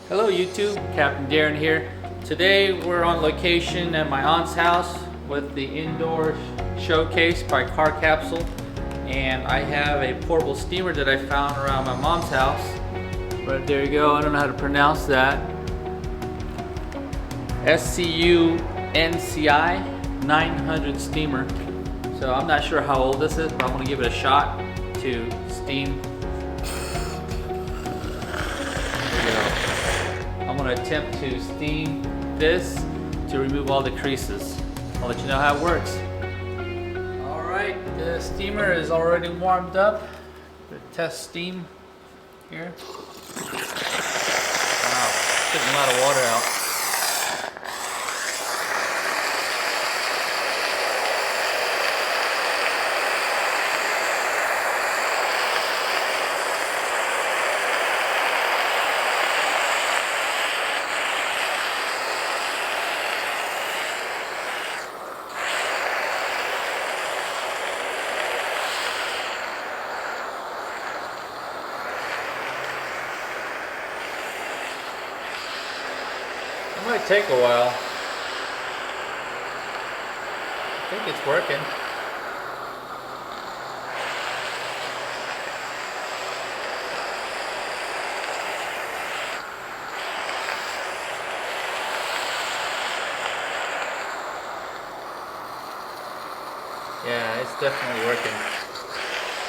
Hello YouTube, Captain Darren here. Today we're on location at my aunt's house with the indoor showcase by CarCapsule, and I have a portable steamer that I found around my mom's house. Right there you go, I don't know how to pronounce that. SCUNCI 900 steamer. So I'm not sure how old this is, but I'm going to give it a shot to steam. I'm going to attempt to steam this to remove all the creases. I'll let you know how it works. Alright, the steamer is already warmed up. Test steam here. Wow, getting a lot of water out. It might take a while. I think it's working. Yeah, it's definitely working.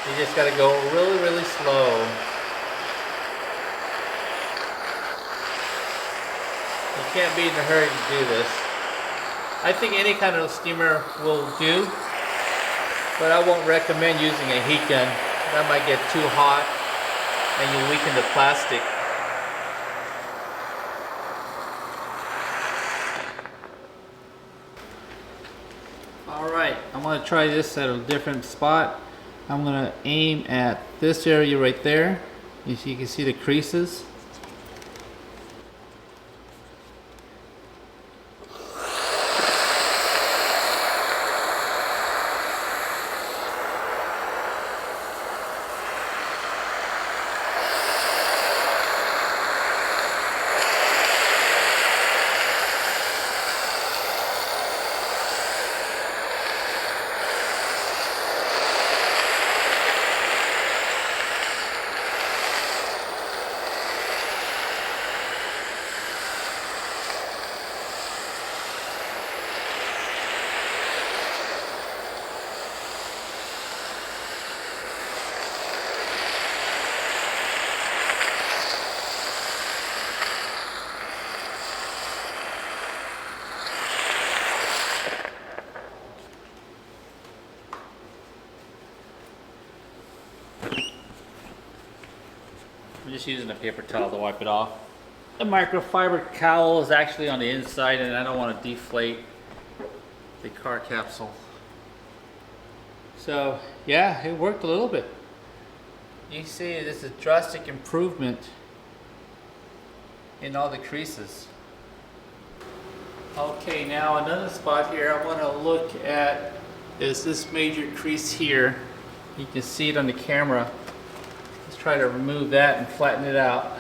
You just gotta go really, really slow. You can't be in a hurry to do this. I think any kind of steamer will do, but I won't recommend using a heat gun. That might get too hot and you weaken the plastic. Alright, I'm going to try this at a different spot. I'm going to aim at this area right there. You can see the creases. I'm just using a paper towel to wipe it off. The microfiber cowl is actually on the inside and I don't want to deflate the car capsule. So yeah, it worked a little bit. You see there's a drastic improvement in all the creases. Okay, now another spot here I want to look at is this major crease here. You can see it on the camera. Let's try to remove that and flatten it out.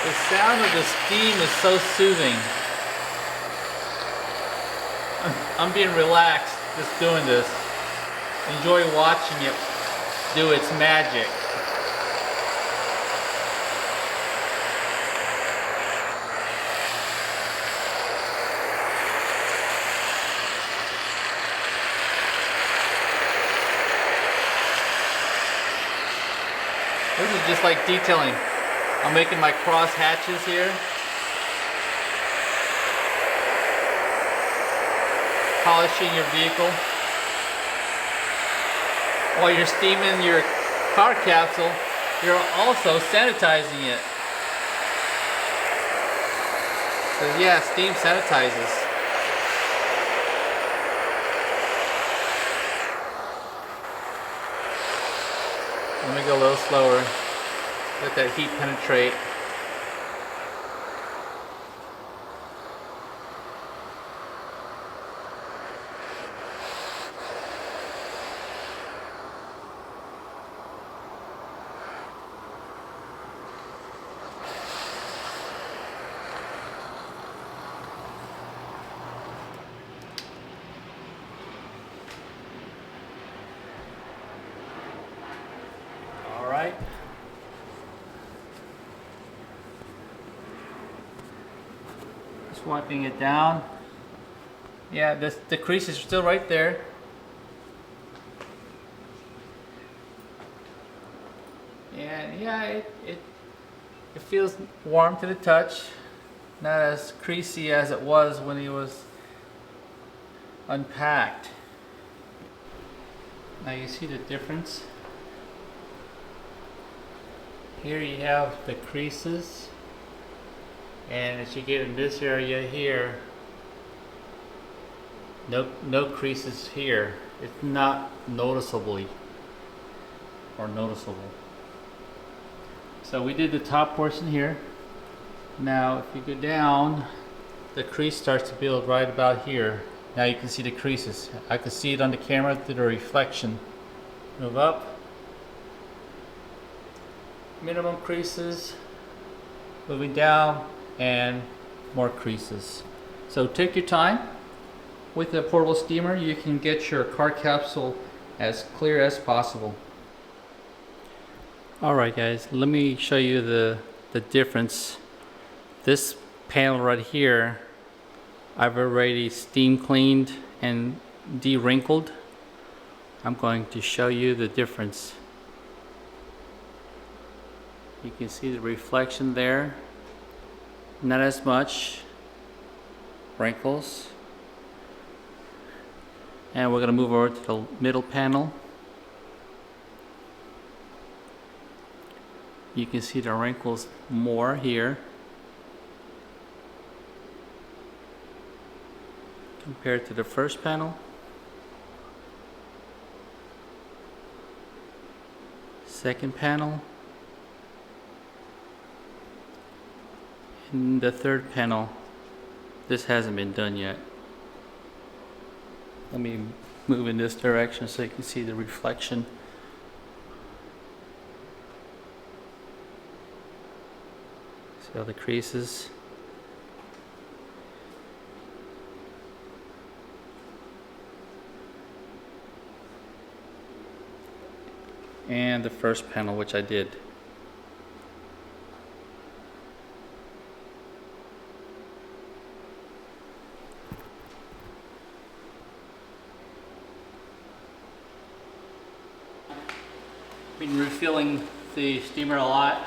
The sound of the steam is so soothing. I'm being relaxed just doing this. Enjoy watching it do its magic. This is just like detailing. I'm making my cross hatches here. polishing your vehicle, while you're steaming your car capsule, you're also sanitizing it. So yeah, steam sanitizes. Let me go a little slower. Let that heat penetrate. Alright. Just wiping it down. Yeah, the creases are still right there. And yeah, it feels warm to the touch. Not as creasy as it was when it was unpacked. Now you see the difference? Here you have the creases, and as you get in this area here, no creases here. It's not noticeable. So we did the top portion here. Now if you go down, the crease starts to build right about here. Now you can see the creases. I can see it on the camera through the reflection. Move up. Minimum creases. Moving down, and more creases. So take your time. With a portable steamer, you can get your car capsule as clear as possible. Alright guys, let me show you the difference. This panel right here, I've already steam cleaned and de-wrinkled. I'm going to show you the difference. You can see the reflection there. Not as much wrinkles. And we're going to move over to the middle panel. You can see the wrinkles more here compared to the first panel. Second panel. And the third panel, this hasn't been done yet. Let me move in this direction so you can see the reflection. See all the creases? And the first panel, which I did. Been refilling the steamer a lot,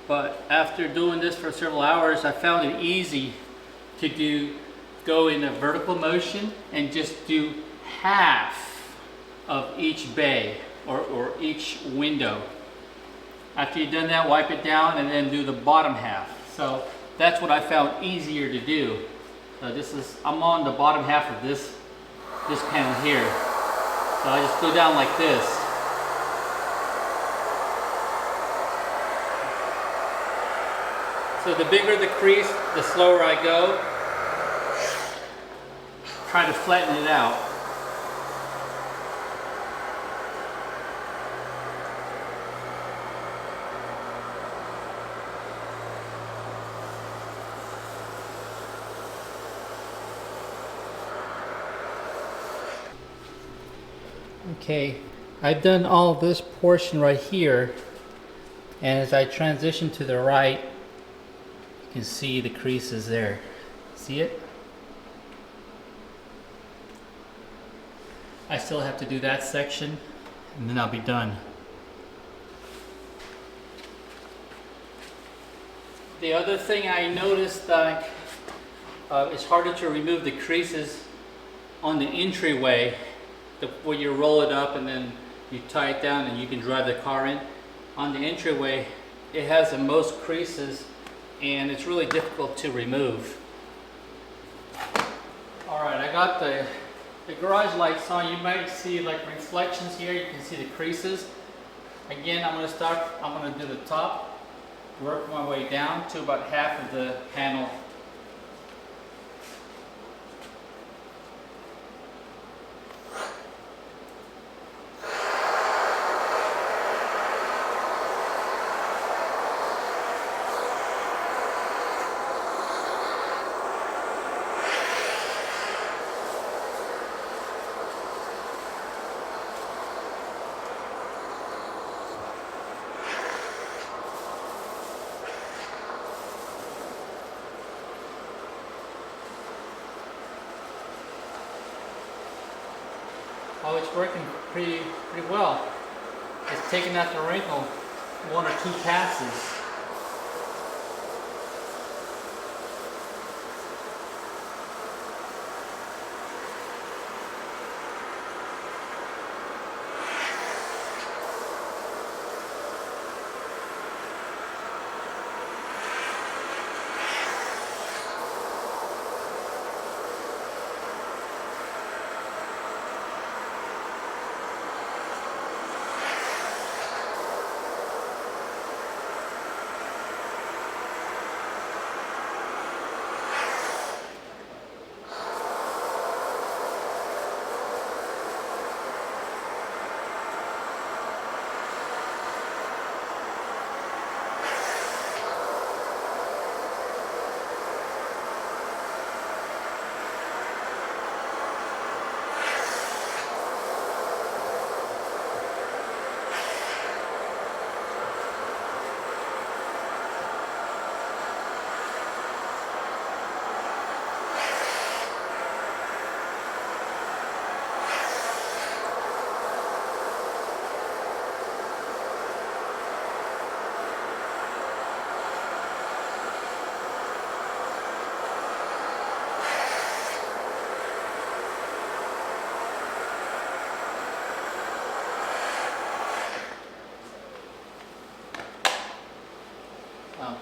but after doing this for several hours, I found it easy to go in a vertical motion and just do half of each bay or each window. After you've done that, wipe it down and then do the bottom half. So that's what I found easier to do. So I'm on the bottom half of this panel here. So I just go down like this. So the bigger the crease, the slower I go. Try to flatten it out. Okay, I've done all this portion right here, and as I transition to the right, you can see the creases there. See it? I still have to do that section, and then I'll be done. The other thing I noticed, it's harder to remove the creases on the entryway, where you roll it up and then you tie it down and you can drive the car in. On the entryway, it has the most creases and it's really difficult to remove. Alright, I got the garage lights on. You might see like reflections here. You can see the creases. Again, I'm going to do the top, work my way down to about half of the panel. Oh, it's working pretty well. It's taking out the wrinkle 1 or 2 passes.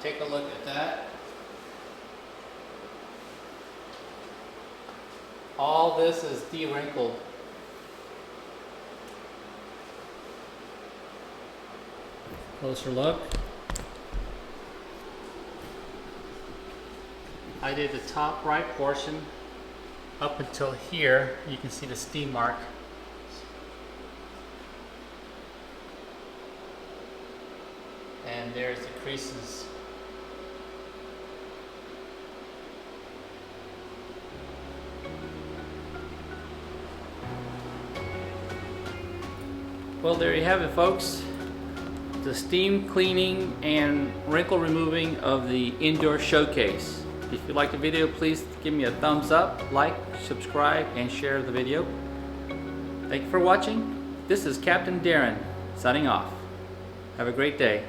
Take a look at that. All this is de-wrinkled. Closer look. I did the top right portion up until here. You can see the steam mark. And there's the creases. Well, there you have it, folks. The steam cleaning and wrinkle removing of the indoor showcase. If you like the video, please give me a thumbs up, like, subscribe, and share the video. Thank you for watching. This is Captain Darren signing off. Have a great day.